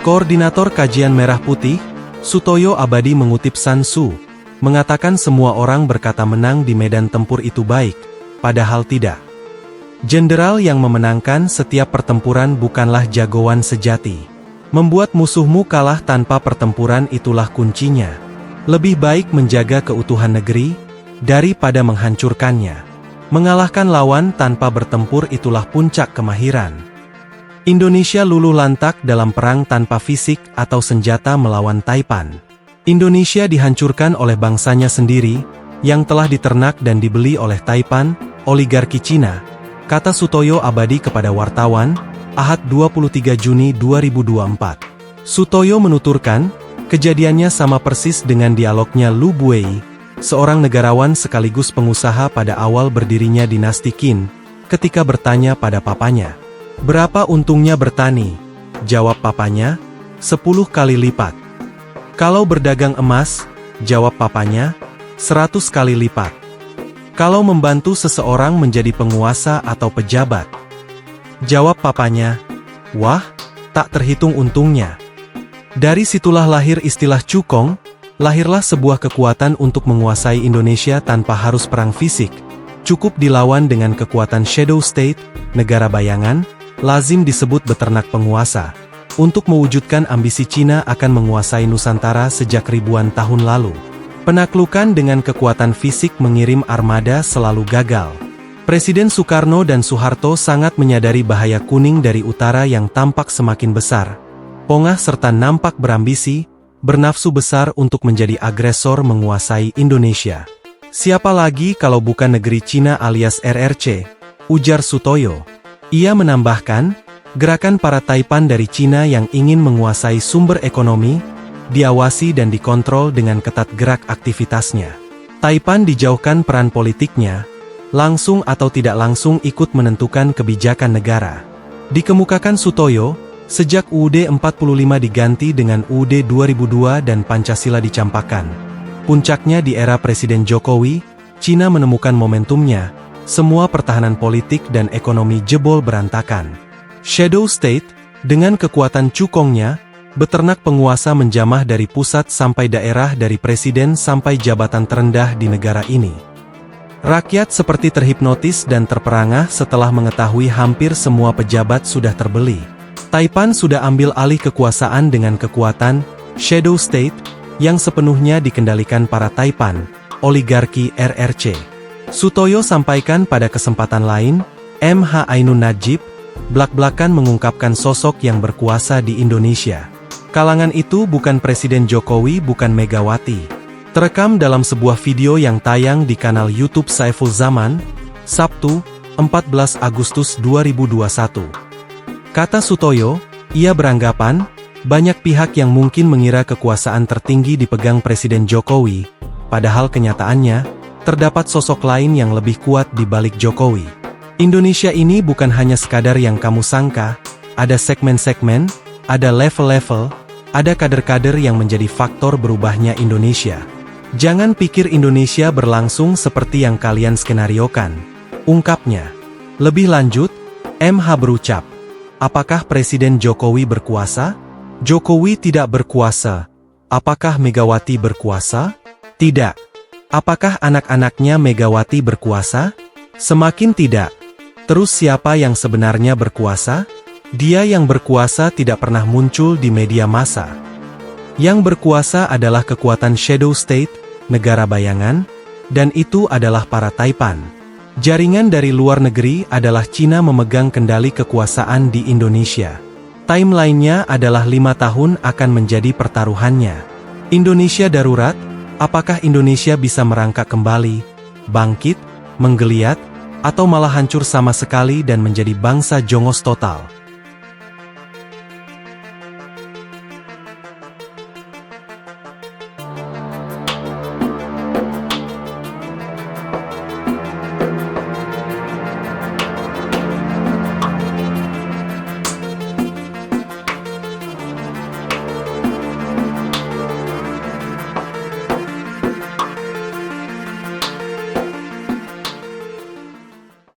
Koordinator Kajian Merah Putih, Sutoyo Abadi mengutip Sun Tzu, mengatakan semua orang berkata menang di medan tempur itu baik, padahal tidak. Jenderal yang memenangkan setiap pertempuran bukanlah jagoan sejati. Membuat musuhmu kalah tanpa pertempuran itulah kuncinya. Lebih baik menjaga keutuhan negeri, daripada menghancurkannya. Mengalahkan lawan tanpa bertempur itulah puncak kemahiran. Indonesia luluh lantak dalam perang tanpa fisik atau senjata melawan Taipan. Indonesia dihancurkan oleh bangsanya sendiri, yang telah diternak dan dibeli oleh Taipan, oligarki Cina, kata Sutoyo Abadi kepada wartawan, Ahad 23 Juni 2024. Sutoyo menuturkan, kejadiannya sama persis dengan dialognya Lu Buei, seorang negarawan sekaligus pengusaha pada awal berdirinya dinasti Qin, ketika bertanya pada papanya, "Berapa untungnya bertani?" Jawab papanya, 10 kali lipat. Kalau berdagang emas, jawab papanya, 100 kali lipat. Kalau membantu seseorang menjadi penguasa atau pejabat, jawab papanya, wah, tak terhitung untungnya. Dari situlah lahir istilah cukong, lahirlah sebuah kekuatan untuk menguasai Indonesia tanpa harus perang fisik, cukup dilawan dengan kekuatan shadow state, negara bayangan, lazim disebut beternak penguasa, untuk mewujudkan ambisi Cina akan menguasai Nusantara sejak ribuan tahun lalu. Penaklukan dengan kekuatan fisik mengirim armada selalu gagal. Presiden Soekarno dan Soeharto sangat menyadari bahaya kuning dari utara yang tampak semakin besar, pongah serta nampak berambisi, bernafsu besar untuk menjadi agresor menguasai Indonesia. Siapa lagi kalau bukan negeri Cina alias RRC, ujar Sutoyo. Ia menambahkan, gerakan para Taipan dari Cina yang ingin menguasai sumber ekonomi, diawasi dan dikontrol dengan ketat gerak aktivitasnya. Taipan dijauhkan peran politiknya, langsung atau tidak langsung ikut menentukan kebijakan negara. Dikemukakan Sutoyo, sejak UUD 45 diganti dengan UUD 2002 dan Pancasila dicampakkan. Puncaknya di era Presiden Jokowi, Cina menemukan momentumnya, semua pertahanan politik dan ekonomi jebol berantakan. Shadow State, dengan kekuatan cukongnya, beternak penguasa menjamah dari pusat sampai daerah, dari presiden sampai jabatan terendah di negara ini. Rakyat seperti terhipnotis dan terperangah setelah mengetahui hampir semua pejabat sudah terbeli. Taipan sudah ambil alih kekuasaan dengan kekuatan Shadow State, yang sepenuhnya dikendalikan para Taipan, oligarki RRC. Sutoyo sampaikan pada kesempatan lain, M.H. Ainun Najib, blak-blakan mengungkapkan sosok yang berkuasa di Indonesia. Kalangan itu bukan Presiden Jokowi, bukan Megawati. Terekam dalam sebuah video yang tayang di kanal YouTube Saiful Zaman, Sabtu, 14 Agustus 2021. Kata Sutoyo, ia beranggapan, banyak pihak yang mungkin mengira kekuasaan tertinggi dipegang Presiden Jokowi, padahal kenyataannya, terdapat sosok lain yang lebih kuat di balik Jokowi. Indonesia ini bukan hanya sekadar yang kamu sangka, ada segmen-segmen, ada level-level, ada kader-kader yang menjadi faktor berubahnya Indonesia. Jangan pikir Indonesia berlangsung seperti yang kalian skenariokan, ungkapnya. Lebih lanjut, MH berucap, apakah Presiden Jokowi berkuasa? Jokowi tidak berkuasa. Apakah Megawati berkuasa? Tidak. Apakah anak-anaknya Megawati berkuasa? Semakin tidak. Terus siapa yang sebenarnya berkuasa? Dia yang berkuasa tidak pernah muncul di media massa. Yang berkuasa adalah kekuatan shadow state, negara bayangan, dan itu adalah para Taipan. Jaringan dari luar negeri adalah Cina memegang kendali kekuasaan di Indonesia. Timeline-nya adalah 5 tahun akan menjadi pertaruhannya. Indonesia darurat. Apakah Indonesia bisa merangkak kembali, bangkit, menggeliat, atau malah hancur sama sekali dan menjadi bangsa jongos total?